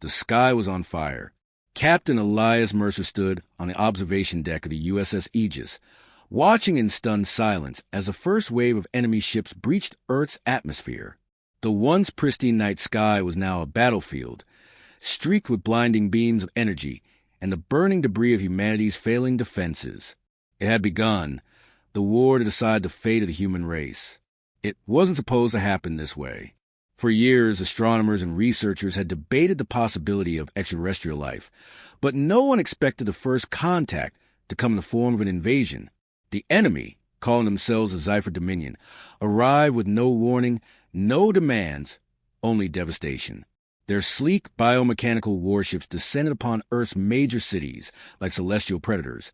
The sky was on fire. Captain Elias Mercer stood on the observation deck of the USS Aegis, watching in stunned silence as the first wave of enemy ships breached Earth's atmosphere. The once pristine night sky was now a battlefield, streaked with blinding beams of energy and the burning debris of humanity's failing defenses. It had begun, the war to decide the fate of the human race. It wasn't supposed to happen this way. For years, astronomers and researchers had debated the possibility of extraterrestrial life, but no one expected the first contact to come in the form of an invasion. The enemy, calling themselves the Sci-Fi Dominion, arrived with no warning, no demands, only devastation. Their sleek biomechanical warships descended upon Earth's major cities like celestial predators,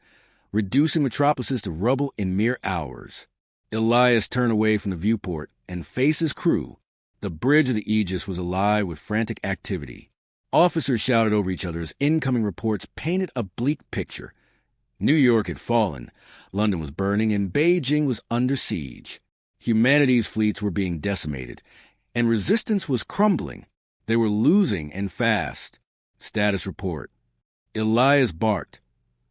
reducing metropolises to rubble in mere hours. Elias turned away from the viewport and faced his crew. The bridge of the Aegis was alive with frantic activity. Officers shouted over each other as incoming reports painted a bleak picture. New York had fallen, London was burning, and Beijing was under siege. Humanity's fleets were being decimated, and resistance was crumbling. They were losing, and fast. Status report. Elias barked,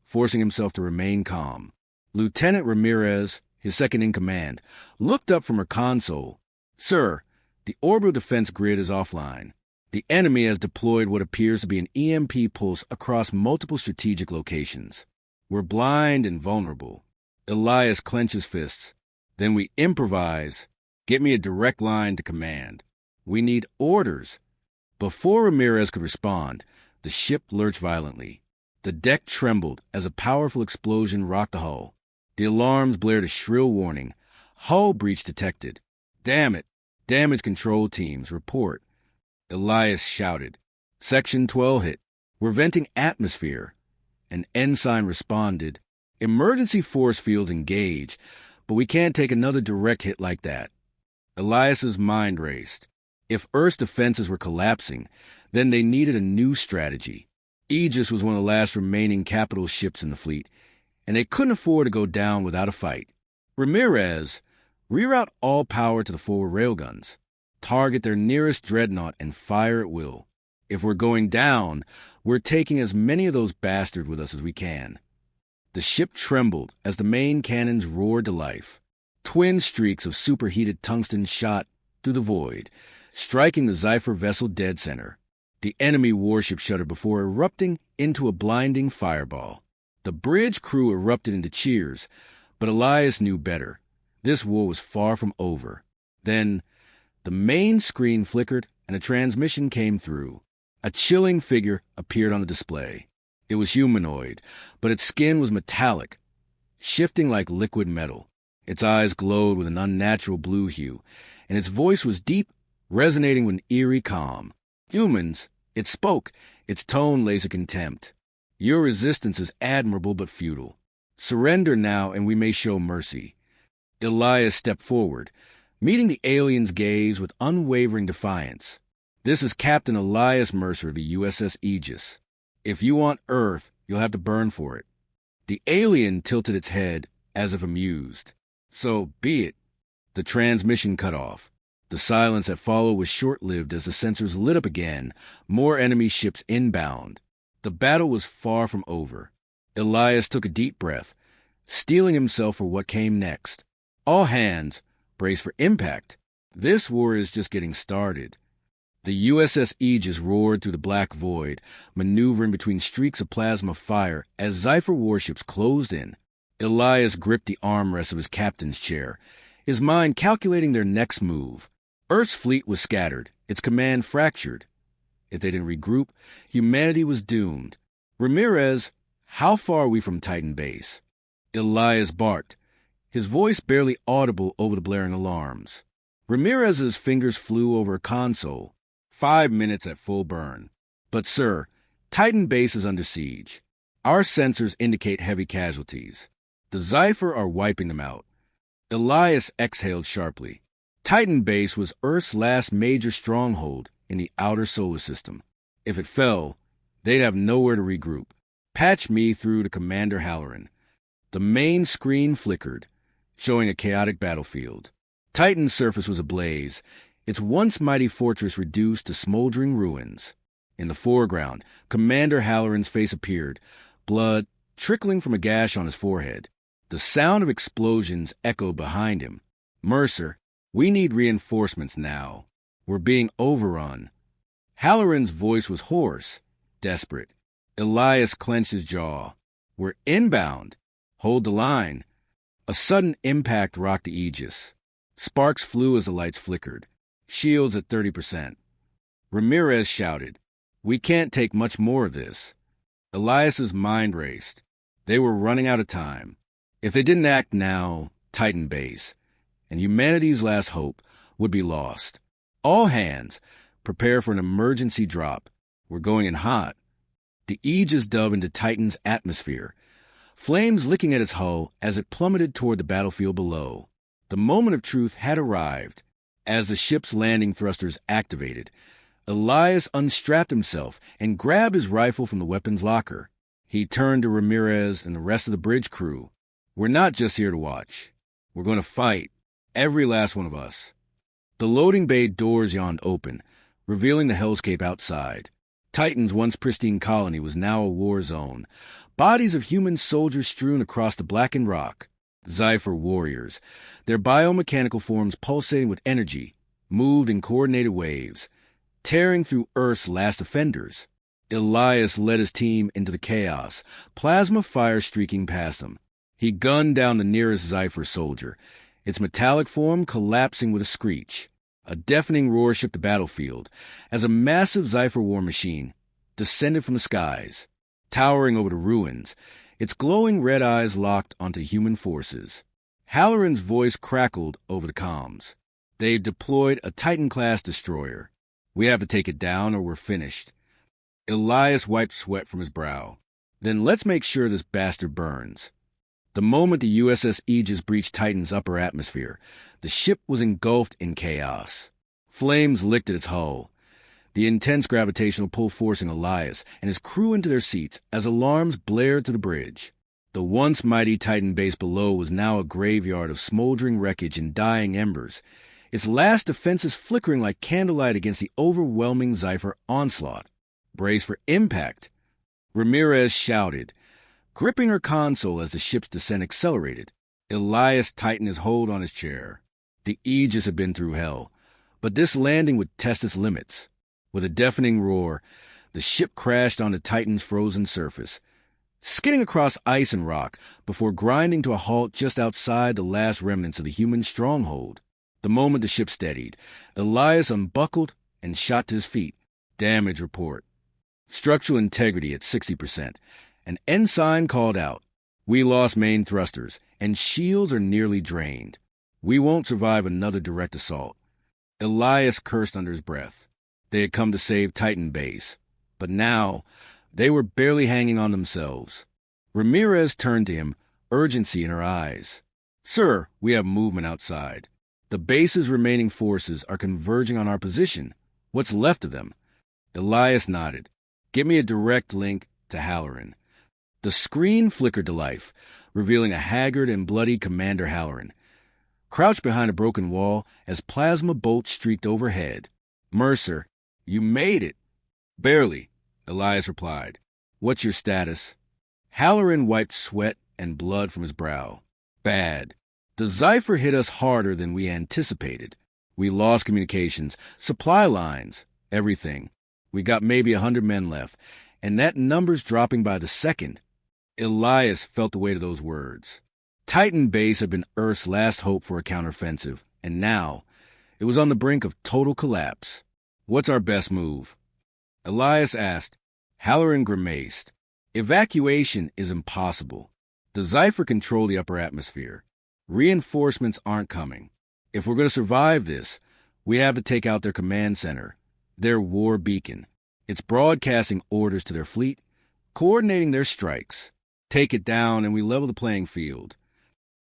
forcing himself to remain calm. Lieutenant Ramirez, his second-in-command, looked up from her console. "Sir, the orbital defense grid is offline. The enemy has deployed what appears to be an EMP pulse across multiple strategic locations. We're blind and vulnerable." Elias clenched his fists. "Then we improvise. Get me a direct line to command. We need orders." Before Ramirez could respond, the ship lurched violently. The deck trembled as a powerful explosion rocked the hull. The alarms blared a shrill warning. Hull breach detected. "Damn it! Damage control teams, report." Elias shouted. "Section 12 hit. We're venting atmosphere." An ensign responded. "Emergency force fields engage, but we can't take another direct hit like that." Elias's mind raced. If Earth's defenses were collapsing, then they needed a new strategy. Aegis was one of the last remaining capital ships in the fleet, and they couldn't afford to go down without a fight. "Ramirez, reroute all power to the forward railguns. Target their nearest dreadnought and fire at will. If we're going down, we're taking as many of those bastards with us as we can." The ship trembled as the main cannons roared to life. Twin streaks of superheated tungsten shot through the void, striking the Sci-Fi vessel dead center. The enemy warship shuddered before erupting into a blinding fireball. The bridge crew erupted into cheers, but Elias knew better. This war was far from over. Then, the main screen flickered and a transmission came through. A chilling figure appeared on the display. It was humanoid, but its skin was metallic, shifting like liquid metal. Its eyes glowed with an unnatural blue hue, and its voice was deep, resonating with an eerie calm. "Humans," it spoke, its tone laser contempt. "Your resistance is admirable but futile. Surrender now and we may show mercy." Elias stepped forward, meeting the alien's gaze with unwavering defiance. "This is Captain Elias Mercer of the USS Aegis. If you want Earth, you'll have to burn for it." The alien tilted its head as if amused. "So be it." The transmission cut off. The silence that followed was short-lived as the sensors lit up again, more enemy ships inbound. The battle was far from over. Elias took a deep breath, steeling himself for what came next. "All hands, brace for impact. This war is just getting started." The USS Aegis roared through the black void, maneuvering between streaks of plasma fire as Sci-Fi warships closed in. Elias gripped the armrest of his captain's chair, his mind calculating their next move. Earth's fleet was scattered, its command fractured. If they didn't regroup, humanity was doomed. "Ramirez, how far are we from Titan Base?" Elias barked, his voice barely audible over the blaring alarms. Ramirez's fingers flew over a console. 5 minutes at full burn. "But, sir, Titan Base is under siege. Our sensors indicate heavy casualties. The Sci-Fi are wiping them out." Elias exhaled sharply. Titan Base was Earth's last major stronghold in the outer solar system. If it fell, they'd have nowhere to regroup. "Patch me through to Commander Halloran." The main screen flickered, showing a chaotic battlefield. Titan's surface was ablaze, its once mighty fortress reduced to smoldering ruins. In the foreground, Commander Halloran's face appeared, blood trickling from a gash on his forehead. The sound of explosions echoed behind him. "Mercer, we need reinforcements now. We're being overrun." Halloran's voice was hoarse, desperate. Elias clenched his jaw. "We're inbound. Hold the line." A sudden impact rocked the Aegis. Sparks flew as the lights flickered. Shields at 30%. Ramirez shouted, "We can't take much more of this." Elias's mind raced. They were running out of time. If they didn't act now, Titan Base, and humanity's last hope, would be lost. "All hands, prepare for an emergency drop. We're going in hot." The Aegis dove into Titan's atmosphere, flames licking at its hull as it plummeted toward the battlefield below. The moment of truth had arrived. As the ship's landing thrusters activated, Elias unstrapped himself and grabbed his rifle from the weapons locker. He turned to Ramirez and the rest of the bridge crew. "We're not just here to watch. We're going to fight, every last one of us." The loading bay doors yawned open, revealing the hellscape outside. Titan's once pristine colony was now a war zone. Bodies of human soldiers strewn across the blackened rock. Zypher warriors, their biomechanical forms pulsating with energy, moved in coordinated waves, tearing through Earth's last offenders. Elias led his team into the chaos, plasma fire streaking past them. He gunned down the nearest Zypher soldier, its metallic form collapsing with a screech. A deafening roar shook the battlefield as a massive Zypher war machine descended from the skies. Towering over the ruins, its glowing red eyes locked onto human forces. Halloran's voice crackled over the comms. "They've deployed a Titan-class destroyer. We have to take it down or we're finished." Elias wiped sweat from his brow. "Then let's make sure this bastard burns." The moment the USS Aegis breached Titan's upper atmosphere, the ship was engulfed in chaos. Flames licked at its hull, the intense gravitational pull forcing Elias and his crew into their seats as alarms blared to the bridge. The once mighty Titan base below was now a graveyard of smoldering wreckage and dying embers, its last defenses flickering like candlelight against the overwhelming Zypher onslaught. "Brace for impact," Ramirez shouted, gripping her console as the ship's descent accelerated. Elias tightened his hold on his chair. The Aegis had been through hell, but this landing would test its limits. With a deafening roar, the ship crashed onto Titan's frozen surface, skidding across ice and rock before grinding to a halt just outside the last remnants of the human stronghold. The moment the ship steadied, Elias unbuckled and shot to his feet. Damage report. Structural integrity at 60%. An ensign called out, "We lost main thrusters, and shields are nearly drained. We won't survive another direct assault." Elias cursed under his breath. They had come to save Titan Base, but now they were barely hanging on themselves. Ramirez turned to him, urgency in her eyes. "Sir, we have movement outside. The base's remaining forces are converging on our position. What's left of them?" Elias nodded. "Get me a direct link to Halloran." The screen flickered to life, revealing a haggard and bloody Commander Halloran, crouched behind a broken wall as plasma bolts streaked overhead. "Mercer, you made it." "Barely," Elias replied. "What's your status?" Halloran wiped sweat and blood from his brow. "Bad. The Zypher hit us harder than we anticipated. We lost communications, supply lines, everything. We got maybe 100 men left, and that number's dropping by the second." Elias felt the weight of those words. Titan Base had been Earth's last hope for a counteroffensive, and now it was on the brink of total collapse. "What's our best move?" Elias asked. Halloran grimaced. "Evacuation is impossible. The Zypher control the upper atmosphere. Reinforcements aren't coming. If we're going to survive this, we have to take out their command center, their war beacon. It's broadcasting orders to their fleet, coordinating their strikes. Take it down and we level the playing field."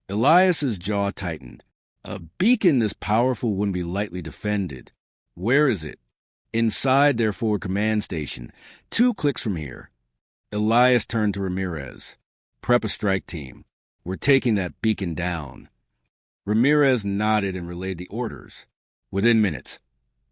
Elias's jaw tightened. A beacon this powerful wouldn't be lightly defended. "Where is it?" "Inside their forward command station, 2 clicks from here." Elias turned to Ramirez. "Prep a strike team. We're taking that beacon down." Ramirez nodded and relayed the orders. Within minutes,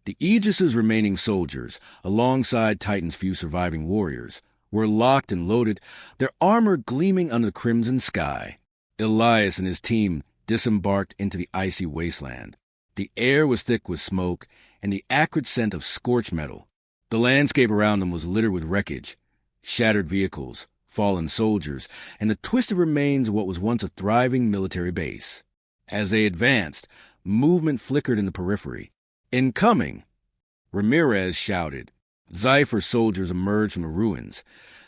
The Aegis's remaining soldiers, alongside Titan's few surviving warriors, were locked and loaded, their armor gleaming under the crimson sky. Elias and his team disembarked into the icy wasteland. The air was thick with smoke and the acrid scent of scorched metal. The landscape around them was littered with wreckage, shattered vehicles, fallen soldiers, and the twisted remains of what was once a thriving military base. As they advanced, movement flickered in the periphery. "Incoming!" Ramirez shouted. Zypher soldiers emerged from the ruins,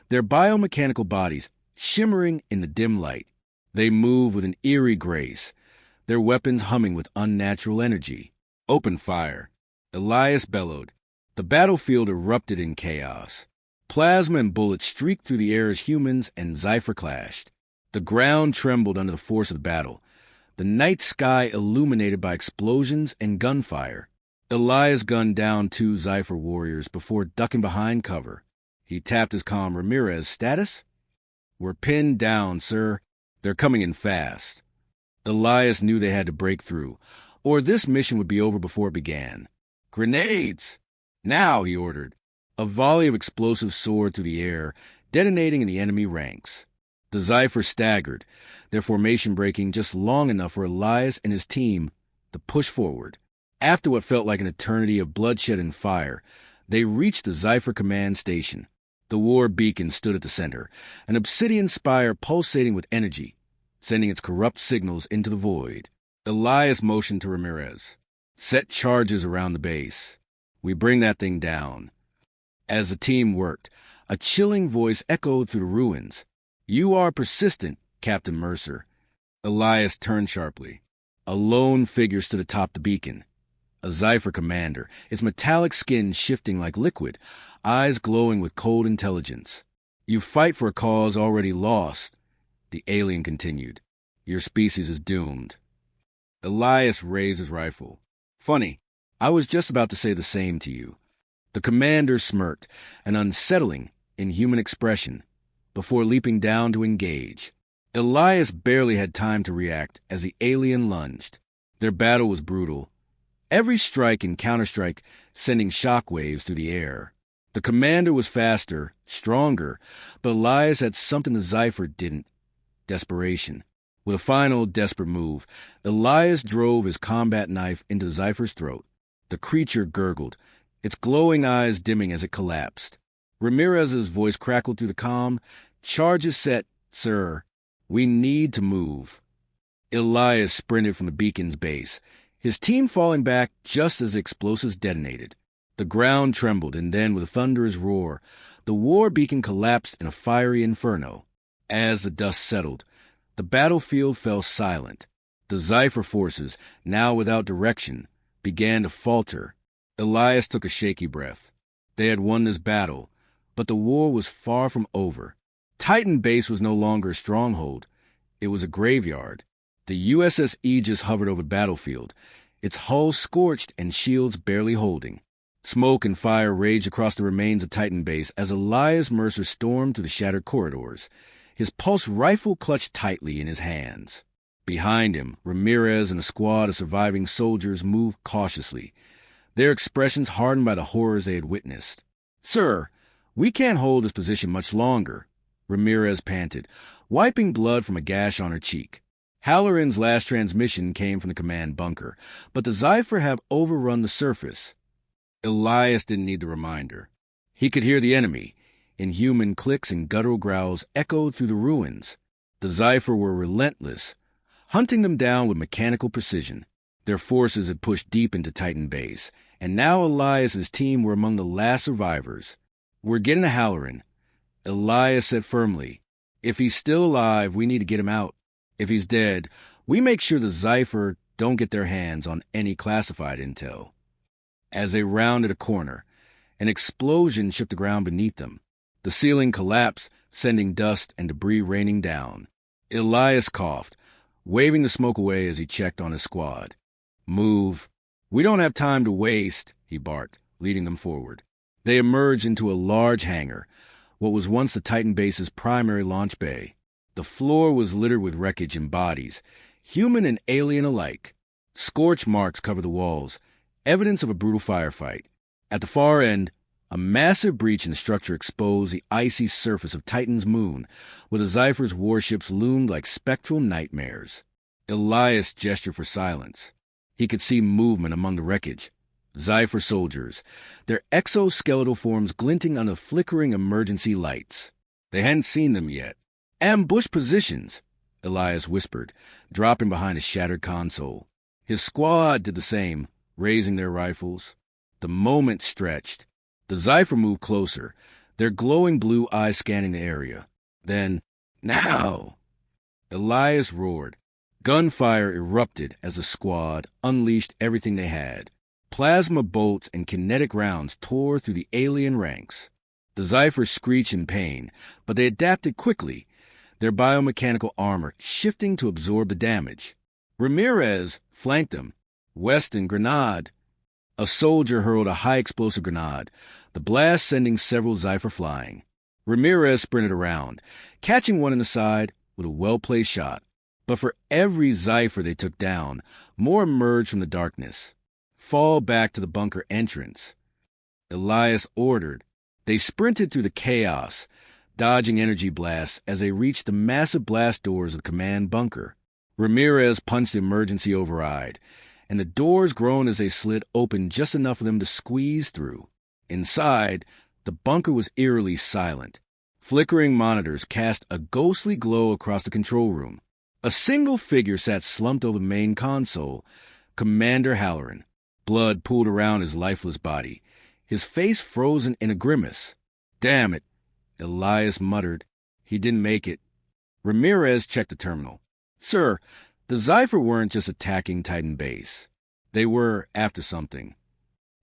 their biomechanical bodies shimmering in the dim light. They moved with an eerie grace, their weapons humming with unnatural energy. "Open fire!" Elias bellowed. The battlefield erupted in chaos. Plasma and bullets streaked through the air as humans and Zypher clashed. The ground trembled under the force of the battle, the night sky illuminated by explosions and gunfire. Elias gunned down 2 Zypher warriors before ducking behind cover. He tapped his comm. "Ramirez, status?" "We're pinned down, sir. They're coming in fast." Elias knew they had to break through, or this mission would be over before it began. "Grenades! Now!" he ordered. A volley of explosives soared through the air, detonating in the enemy ranks. The Zypher staggered, their formation breaking just long enough for Elias and his team to push forward. After what felt like an eternity of bloodshed and fire, they reached the Zypher command station. The war beacon stood at the center, an obsidian spire pulsating with energy, sending its corrupt signals into the void. Elias motioned to Ramirez. "Set charges around the base. We bring that thing down." As the team worked, a chilling voice echoed through the ruins. "You are persistent, Captain Mercer." Elias turned sharply. A lone figure stood atop the beacon. A Zypher commander, its metallic skin shifting like liquid, eyes glowing with cold intelligence. "You fight for a cause already lost," the alien continued. "Your species is doomed." Elias raised his rifle. "Funny, I was just about to say the same to you." The commander smirked, an unsettling, inhuman expression, before leaping down to engage. Elias barely had time to react as the alien lunged. Their battle was brutal, every strike and counterstrike sending shockwaves through the air. The commander was faster, stronger, but Elias had something the Zypher didn't: desperation. With a final, desperate move, Elias drove his combat knife into the Zypher's throat. The creature gurgled, its glowing eyes dimming as it collapsed. Ramirez's voice crackled through the comm. "Charges set, sir. We need to move." Elias sprinted from the beacon's base, his team falling back just as the explosives detonated. The ground trembled, and then, with a thunderous roar, the war beacon collapsed in a fiery inferno. As the dust settled, the battlefield fell silent. The Zypher forces, now without direction, began to falter. Elias took a shaky breath. They had won this battle, but the war was far from over. Titan Base was no longer a stronghold. It was a graveyard. The USS Aegis hovered over the battlefield, its hull scorched and shields barely holding. Smoke and fire raged across the remains of Titan Base as Elias Mercer stormed through the shattered corridors, his pulse rifle clutched tightly in his hands. Behind him, Ramirez and a squad of surviving soldiers moved cautiously, their expressions hardened by the horrors they had witnessed. "Sir, we can't hold this position much longer," Ramirez panted, wiping blood from a gash on her cheek. Halloran's last transmission came from the command bunker, but the Zypher have overrun the surface. Elias didn't need the reminder. He could hear the enemy. Inhuman clicks and guttural growls echoed through the ruins. The Zypher were relentless, hunting them down with mechanical precision. Their forces had pushed deep into Titan Base, and now Elias's team were among the last survivors. "We're getting to Halloran," Elias said firmly. "If he's still alive, we need to get him out. If he's dead, we make sure the Zypher don't get their hands on any classified intel." As they rounded a corner, an explosion shook the ground beneath them. The ceiling collapsed, sending dust and debris raining down. Elias coughed, waving the smoke away as he checked on his squad. "Move. We don't have time to waste," he barked, leading them forward. They emerged into a large hangar, what was once the Titan Base's primary launch bay. The floor was littered with wreckage and bodies, human and alien alike. Scorch marks covered the walls, Evidence of a brutal firefight. At the far end, a massive breach in the structure exposed the icy surface of Titan's moon, where the Zypher's warships loomed like spectral nightmares. Elias gestured for silence. He could see movement among the wreckage. Zypher soldiers, their exoskeletal forms glinting under flickering emergency lights. They hadn't seen them yet. Ambush positions, Elias whispered, dropping behind a shattered console. His squad did the same, raising their rifles. The moment stretched. The Zypher moved closer, their glowing blue eyes scanning the area. Then, now! Elias roared. Gunfire erupted as the squad unleashed everything they had. Plasma bolts and kinetic rounds tore through the alien ranks. The Zyphers screeched in pain, but they adapted quickly, their biomechanical armor shifting to absorb the damage. Ramirez flanked them. Weston grenade. A soldier hurled a high-explosive grenade, the blast sending several Zypher flying. Ramirez sprinted around, catching one in the side with a well-placed shot. But for every Zypher they took down, more emerged from the darkness. Fall back to the bunker entrance. Elias ordered. They sprinted through the chaos, dodging energy blasts as they reached the massive blast doors of the command bunker. Ramirez punched the emergency override, and the doors groaned as they slid open just enough for them to squeeze through. Inside, the bunker was eerily silent. Flickering monitors cast a ghostly glow across the control room. A single figure sat slumped over the main console, Commander Halloran. Blood pooled around his lifeless body, his face frozen in a grimace. "Damn it," Elias muttered. "He didn't make it." Ramirez checked the terminal. "Sir, the Zypher weren't just attacking Titan Base. They were after something."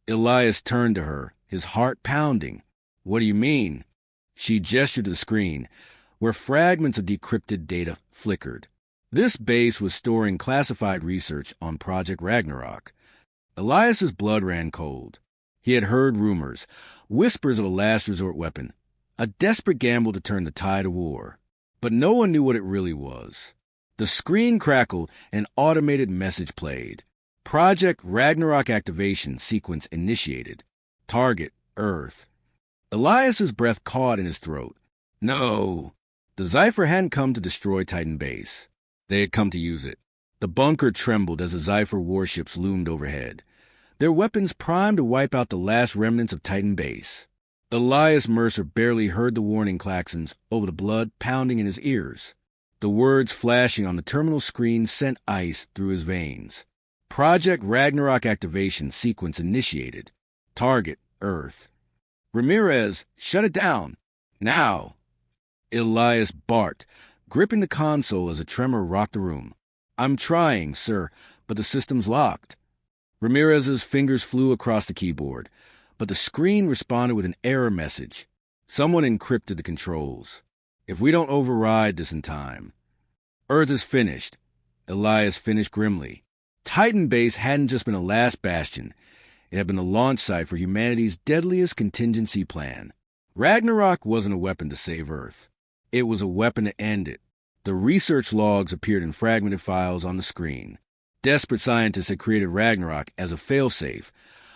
Elias turned to her, his heart pounding. "What do you mean?" She gestured to the screen, where fragments of decrypted data flickered. This base was storing classified research on Project Ragnarok. Elias's blood ran cold. He had heard rumors, whispers of a last resort weapon, a desperate gamble to turn the tide of war. But no one knew what it really was. The screen crackled and an automated message played. Project Ragnarok activation sequence initiated. Target, Earth. Elias's breath caught in his throat. No. The Zypher hadn't come to destroy Titan Base. They had come to use it. The bunker trembled as the Zypher warships loomed overhead, their weapons primed to wipe out the last remnants of Titan Base. Elias Mercer barely heard the warning klaxons over the blood pounding in his ears. The words flashing on the terminal screen sent ice through his veins. Project Ragnarok activation sequence initiated. Target, Earth. Ramirez, shut it down. Now. Elias barked, gripping the console as a tremor rocked the room. "I'm trying, sir, but the system's locked." Ramirez's fingers flew across the keyboard, but the screen responded with an error message. Someone encrypted the controls. "If we don't override this in time." "Earth is finished," Elias finished grimly. Titan Base hadn't just been a last bastion. It had been the launch site for humanity's deadliest contingency plan. Ragnarok wasn't a weapon to save Earth. It was a weapon to end it. The research logs appeared in fragmented files on the screen. Desperate scientists had created Ragnarok as a failsafe,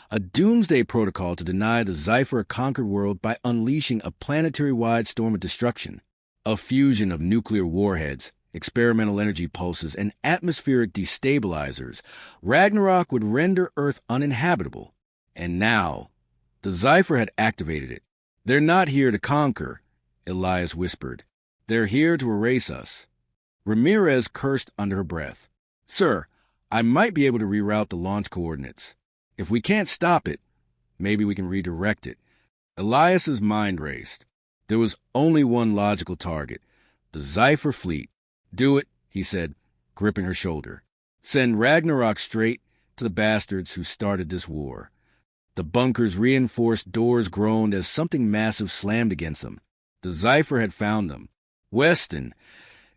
a doomsday protocol to deny the Zypher a conquered world by unleashing a planetary-wide storm of destruction. A fusion of nuclear warheads, experimental energy pulses, and atmospheric destabilizers, Ragnarok would render Earth uninhabitable. And now, the Zypher had activated it. "They're not here to conquer," Elias whispered. "They're here to erase us." Ramirez cursed under her breath. "Sir, I might be able to reroute the launch coordinates. If we can't stop it, maybe we can redirect it." Elias's mind raced. There was only one logical target, the Zypher fleet. "Do it," he said, gripping her shoulder. "Send Ragnarok straight to the bastards who started this war." The bunker's reinforced doors groaned as something massive slammed against them. The Zypher had found them. "Weston,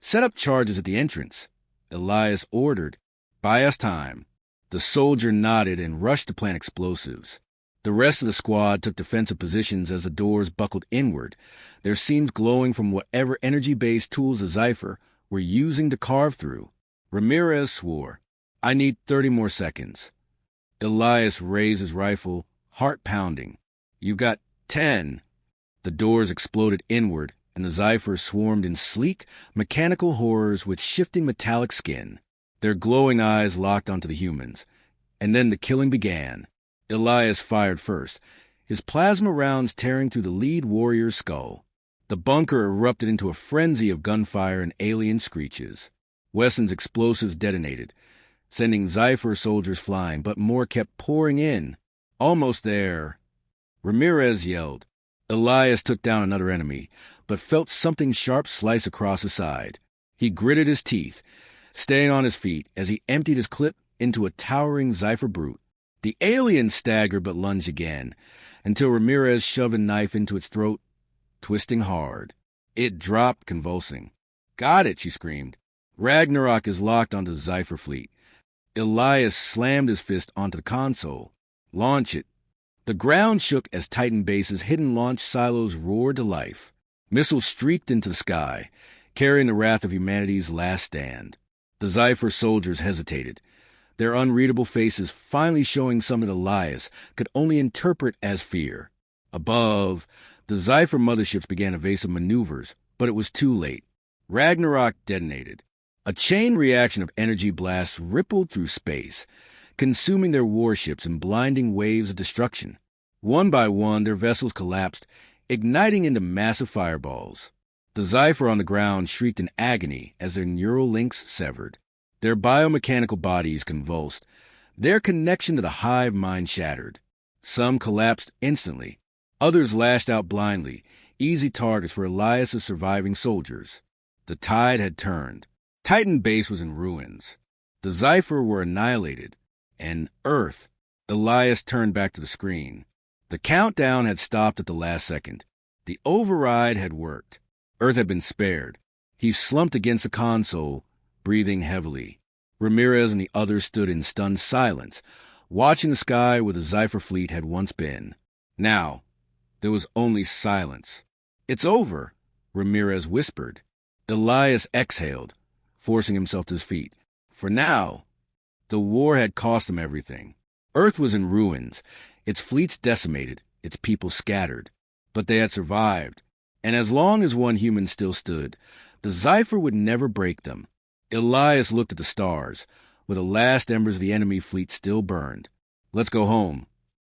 set up charges at the entrance," Elias ordered. "Buy us time." The soldier nodded and rushed to plant explosives. The rest of the squad took defensive positions as the doors buckled inward, their seams glowing from whatever energy-based tools the Zypher were using to carve through. Ramirez swore, "I need 30 more seconds." Elias raised his rifle, heart pounding. "You've got 10. The doors exploded inward, and the Zyphers swarmed in sleek, mechanical horrors with shifting metallic skin. Their glowing eyes locked onto the humans. And then the killing began. Elias fired first, his plasma rounds tearing through the lead warrior's skull. The bunker erupted into a frenzy of gunfire and alien screeches. Wesson's explosives detonated, sending Zypher soldiers flying, but more kept pouring in. "Almost there." Ramirez yelled. Elias took down another enemy, but felt something sharp slice across his side. He gritted his teeth, staying on his feet as he emptied his clip into a towering Zypher brute. The alien staggered but lunged again, until Ramirez shoved a knife into its throat, twisting hard. It dropped, convulsing. "Got it," she screamed. Ragnarok is locked onto the Zypher fleet. Elias slammed his fist onto the console. "Launch it." The ground shook as Titan base's hidden launch silos roared to life. Missiles streaked into the sky, carrying the wrath of humanity's last stand. The Zypher soldiers hesitated, their unreadable faces finally showing something Elias could only interpret as fear. Above, the Zypher motherships began evasive maneuvers, but it was too late. Ragnarok detonated. A chain reaction of energy blasts rippled through space, consuming their warships in blinding waves of destruction. One by one, their vessels collapsed, igniting into massive fireballs. The Zypher on the ground shrieked in agony as their neural links severed. Their biomechanical bodies convulsed, their connection to the hive mind shattered. Some collapsed instantly. Others lashed out blindly, easy targets for Elias's surviving soldiers. The tide had turned. Titan base was in ruins. The Zypher were annihilated. And Earth. Elias turned back to the screen. The countdown had stopped at the last second. The override had worked. Earth had been spared. He slumped against the console, breathing heavily. Ramirez and the others stood in stunned silence, watching the sky where the Zypher fleet had once been. Now, there was only silence. "It's over," Ramirez whispered. Elias exhaled, forcing himself to his feet. For now, the war had cost them everything. Earth was in ruins, its fleets decimated, its people scattered. But they had survived, and as long as one human still stood, the Zypher would never break them. Elias looked at the stars, where the last embers of the enemy fleet still burned. "Let's go home,"